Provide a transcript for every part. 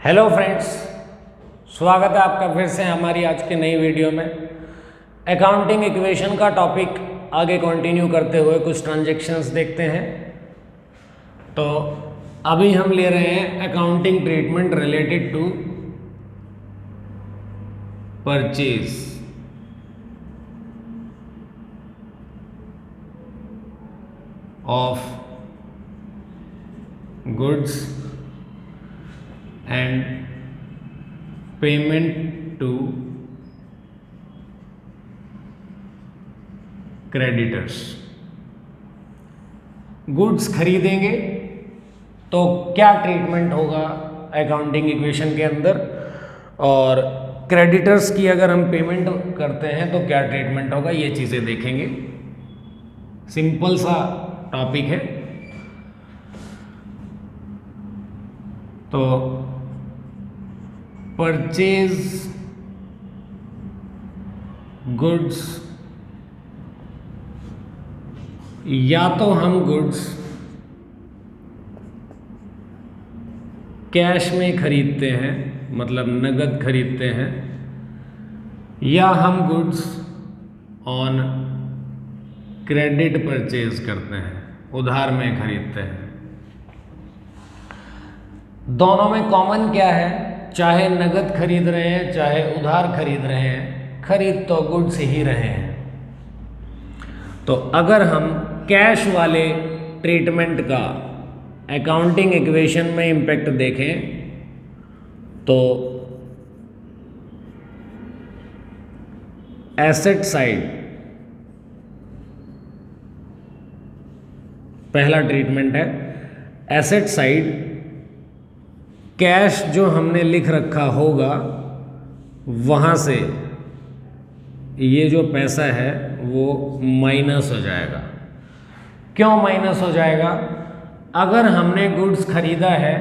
Hello friends, स्वागत है आपका फिर से हमारी आज की नई वीडियो में। अकाउंटिंग इक्वेशन का टॉपिक आगे कंटिन्यू करते हुए कुछ ट्रांजैक्शंस देखते हैं। तो अभी हम ले रहे हैं accounting treatment related to purchase of goods and payment to creditors। Goods खरीदेंगे तो क्या ट्रीटमेंट होगा अकाउंटिंग इक्वेशन के अंदर, और क्रेडिटर्स की अगर हम पेमेंट करते हैं तो क्या ट्रीटमेंट होगा, ये चीज़ें देखेंगे। सिंपल सा टॉपिक है। तो परचेज गुड्स, या तो हम गुड्स कैश में खरीदते हैं, मतलब नगद खरीदते हैं, या हम गुड्स ऑन क्रेडिट परचेज करते हैं, उधार में खरीदते हैं। दोनों में कॉमन क्या है? चाहे नगद खरीद रहे हैं चाहे उधार खरीद रहे हैं, खरीद तो गुड्स ही रहे हैं। तो अगर हम कैश वाले ट्रीटमेंट का अकाउंटिंग इक्वेशन में इम्पैक्ट देखें तो एसेट साइड पहला ट्रीटमेंट है। एसेट साइड कैश जो हमने लिख रखा होगा वहाँ से ये जो पैसा है वो माइनस हो जाएगा। क्यों माइनस हो जाएगा? अगर हमने गुड्स खरीदा है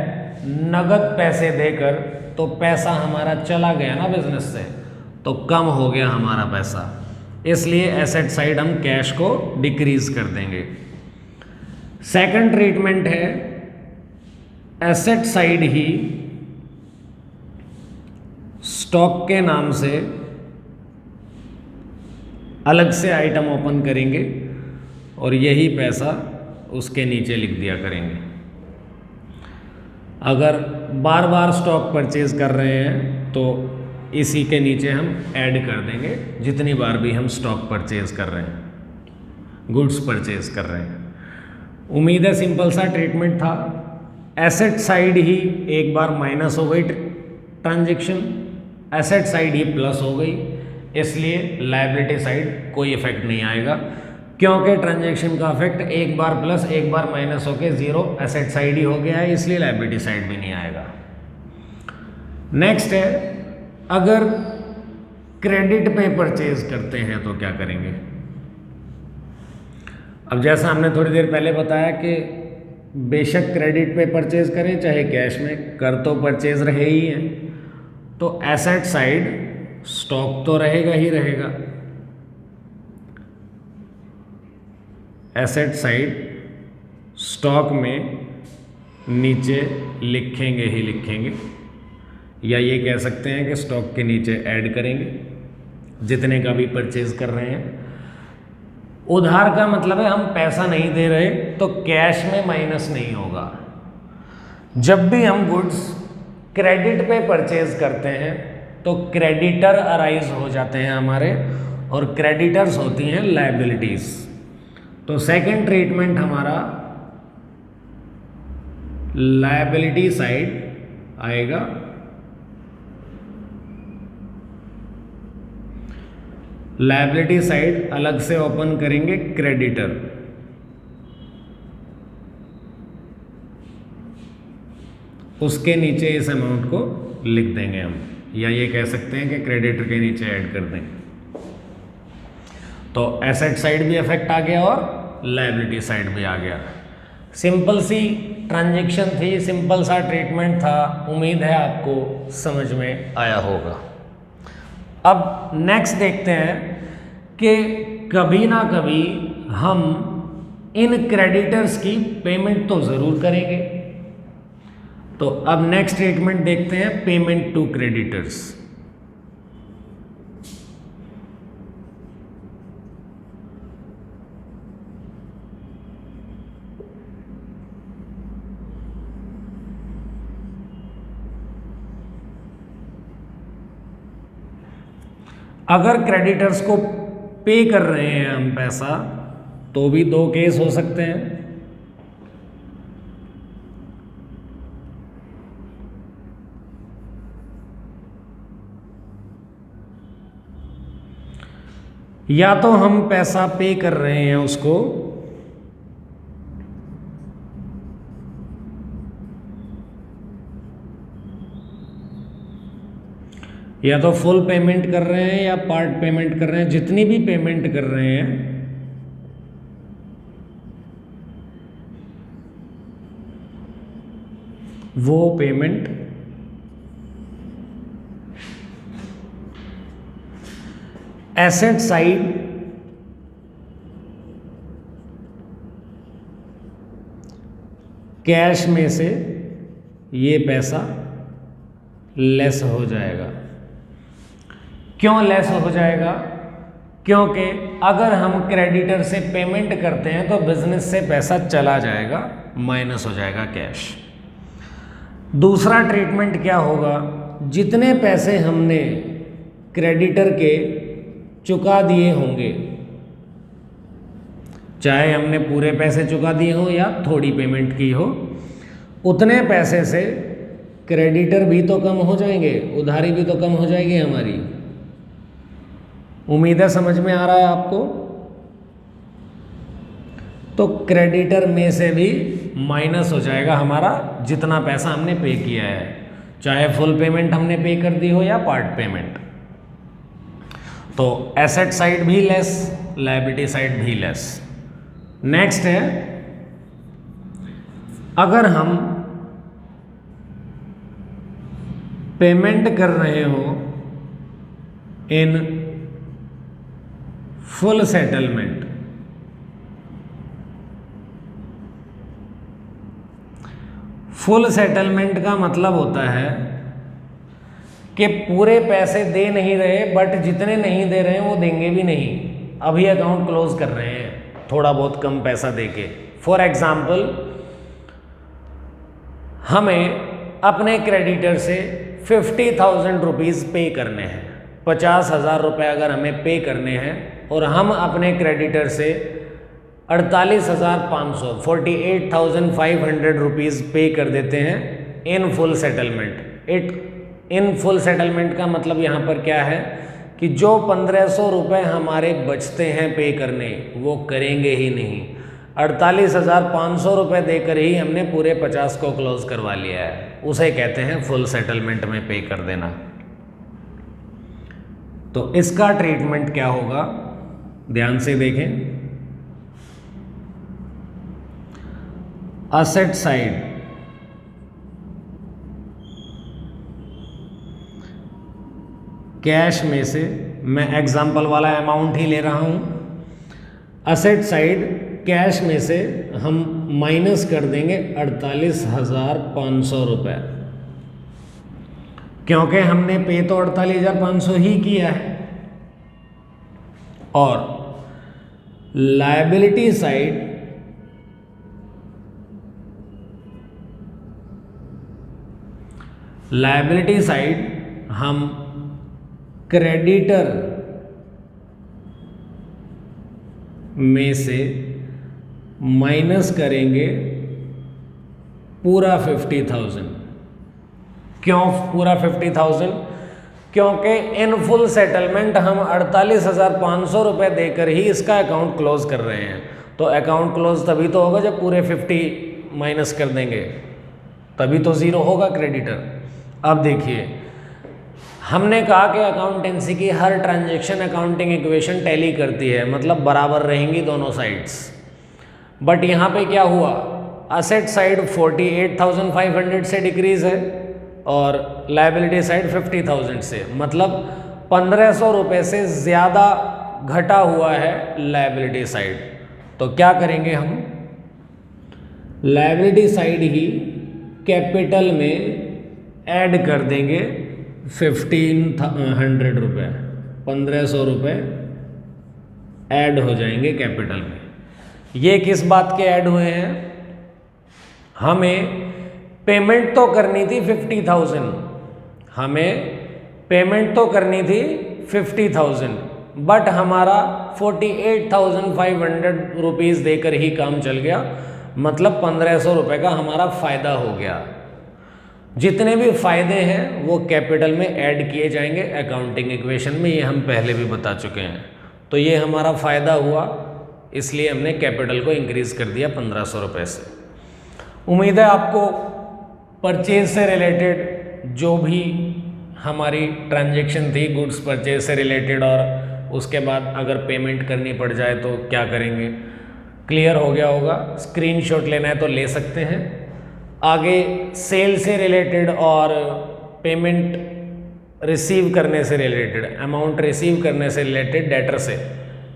नगद पैसे देकर तो पैसा हमारा चला गया ना बिजनेस से, तो कम हो गया हमारा पैसा, इसलिए एसेट साइड हम कैश को डिक्रीज कर देंगे। सेकंड ट्रीटमेंट है, एसेट साइड ही स्टॉक के नाम से अलग से आइटम ओपन करेंगे और यही पैसा उसके नीचे लिख दिया करेंगे। अगर बार बार स्टॉक परचेज कर रहे हैं तो इसी के नीचे हम ऐड कर देंगे जितनी बार भी हम स्टॉक परचेज कर रहे हैं, गुड्स परचेज कर रहे हैं। उम्मीद है सिंपल सा ट्रीटमेंट था। एसेट साइड ही एक बार माइनस हो गई ट्रांजैक्शन, एसेट साइड ही प्लस हो गई, इसलिए लायबिलिटी साइड कोई इफेक्ट नहीं आएगा, क्योंकि ट्रांजैक्शन का इफेक्ट एक बार प्लस एक बार माइनस होके जीरो एसेट साइड ही हो गया है, इसलिए लायबिलिटी साइड भी नहीं आएगा। नेक्स्ट है, अगर क्रेडिट पे परचेज करते हैं तो क्या करेंगे। अब जैसा हमने थोड़ी देर पहले बताया कि बेशक क्रेडिट पे परचेज करें चाहे कैश में, कर तो परचेज रहे ही हैं, तो एसेट साइड स्टॉक तो रहेगा ही रहेगा। एसेट साइड स्टॉक में नीचे लिखेंगे ही लिखेंगे, या ये कह सकते हैं कि स्टॉक के नीचे ऐड करेंगे जितने का भी परचेज कर रहे हैं। उधार का मतलब है हम पैसा नहीं दे रहे तो कैश में माइनस नहीं होगा। जब भी हम गुड्स क्रेडिट पे परचेज करते हैं तो क्रेडिटर अराइज हो जाते हैं हमारे, और क्रेडिटर्स होती हैं लायबिलिटीज। तो सेकंड ट्रीटमेंट हमारा लायबिलिटी साइड आएगा। लायबिलिटी साइड अलग से ओपन करेंगे क्रेडिटर, उसके नीचे इस अमाउंट को लिख देंगे हम, या ये कह सकते हैं कि क्रेडिटर के नीचे ऐड कर देंगे। तो एसेट साइड भी इफेक्ट आ गया और लायबिलिटी साइड भी आ गया। सिंपल सी ट्रांजैक्शन थी, सिंपल सा ट्रीटमेंट था। उम्मीद है आपको समझ में आया होगा। अब नेक्स्ट देखते हैं कि कभी ना कभी हम इन क्रेडिटर्स की पेमेंट तो ज़रूर करेंगे, तो अब नेक्स्ट स्टेटमेंट देखते हैं, पेमेंट टू क्रेडिटर्स। अगर क्रेडिटर्स को पे कर रहे हैं हम पैसा, तो भी दो केस हो सकते हैं। या तो हम पैसा पे कर रहे हैं उसको, या तो फुल पेमेंट कर रहे हैं या पार्ट पेमेंट कर रहे हैं, जितनी भी पेमेंट कर रहे हैं वो पेमेंट एसेट साइड कैश में से ये पैसा लेस हो जाएगा। क्यों लेस हो जाएगा? क्योंकि अगर हम क्रेडिटर से पेमेंट करते हैं तो बिजनेस से पैसा चला जाएगा, माइनस हो जाएगा कैश। दूसरा ट्रीटमेंट क्या होगा, जितने पैसे हमने क्रेडिटर के चुका दिए होंगे, चाहे हमने पूरे पैसे चुका दिए हो या थोड़ी पेमेंट की हो, उतने पैसे से क्रेडिटर भी तो कम हो जाएंगे, उधारी भी तो कम हो जाएगी हमारी। उम्मीद है समझ में आ रहा है आपको? तो क्रेडिटर में से भी माइनस हो जाएगा हमारा जितना पैसा हमने पे किया है, चाहे फुल पेमेंट हमने पे कर दी हो या पार्ट पेमेंट। तो एसेट साइड भी लेस, लायबिलिटी साइड भी लेस। नेक्स्ट है, अगर हम पेमेंट कर रहे हो in full settlement, full settlement का मतलब होता है कि पूरे पैसे दे नहीं रहे, बट जितने नहीं दे रहे हैं वो देंगे भी नहीं, अभी अकाउंट क्लोज कर रहे हैं थोड़ा बहुत कम पैसा देके। फॉर एग्जाम्पल, हमें अपने क्रेडिटर से 50,000 रुपीज़ पे करने हैं, 50,000 रुपये अगर हमें पे करने हैं, और हम अपने क्रेडिटर से 48,500 48,500 रुपीज़ पे कर देते हैं in full settlement. In full settlement का मतलब यहाँ पर क्या है कि जो 1,500 रुपये हमारे बचते हैं पे करने, वो करेंगे ही नहीं। 48,500 रुपये देकर ही हमने पूरे 50 को क्लोज करवा लिया है, उसे कहते हैं फुल सेटलमेंट में पे कर देना। तो इसका ट्रीटमेंट क्या होगा, ध्यान से देखें। असेट साइड कैश में से, मैं एग्जाम्पल वाला अमाउंट ही ले रहा हूं, असेट साइड कैश में से हम माइनस कर देंगे 48,500 रुपये, क्योंकि हमने पे तो 48,500 ही किया है। और लायबिलिटी साइड हम क्रेडिटर में से माइनस करेंगे पूरा 50,000। क्यों पूरा 50,000? क्योंकि इन फुल सेटलमेंट हम 48,500 रुपये देकर ही इसका अकाउंट क्लोज कर रहे हैं। तो अकाउंट क्लोज तभी तो होगा जब पूरे 50 माइनस कर देंगे, तभी तो ज़ीरो होगा क्रेडिटर। अब देखिए, हमने कहा कि अकाउंटेंसी की हर ट्रांजैक्शन अकाउंटिंग इक्वेशन टैली करती है, मतलब बराबर रहेंगी दोनों साइड्स। बट यहाँ पे क्या हुआ, असेट साइड 48,500 से डिक्रीज है और लायबिलिटी साइड 50,000 से, मतलब 1,500 रुपये से ज़्यादा घटा हुआ है लायबिलिटी साइड। तो क्या करेंगे हम, लायबिलिटी साइड ही कैपिटल में ऐड कर देंगे 1500 रुपये, 1500 रुपये ऐड हो जाएंगे कैपिटल में। ये किस बात के ऐड हुए हैं? हमें पेमेंट तो करनी थी 50,000, हमें पेमेंट तो करनी थी 50,000, बट हमारा 48,500 रुपीज़ देकर ही काम चल गया, मतलब 1500 रुपये का हमारा फ़ायदा हो गया। जितने भी फ़ायदे हैं वो कैपिटल में ऐड किए जाएंगे अकाउंटिंग इक्वेशन में, ये हम पहले भी बता चुके हैं। तो ये हमारा फ़ायदा हुआ, इसलिए हमने कैपिटल को इंक्रीज़ कर दिया 1500 रुपये से। उम्मीद है आपको परचेज से रिलेटेड जो भी हमारी ट्रांजैक्शन थी गुड्स परचेज से रिलेटेड, और उसके बाद अगर पेमेंट करनी पड़ जाए तो क्या करेंगे, क्लियर हो गया होगा। स्क्रीनशॉट लेना है तो ले सकते हैं। आगे सेल से रिलेटेड और पेमेंट रिसीव करने से रिलेटेड, अमाउंट रिसीव करने से रिलेटेड डेटर से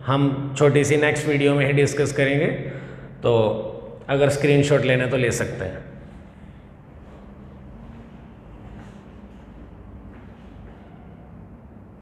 हम छोटी सी नेक्स्ट वीडियो में ही डिस्कस करेंगे, तो अगर स्क्रीनशॉट लेना है तो ले सकते हैं।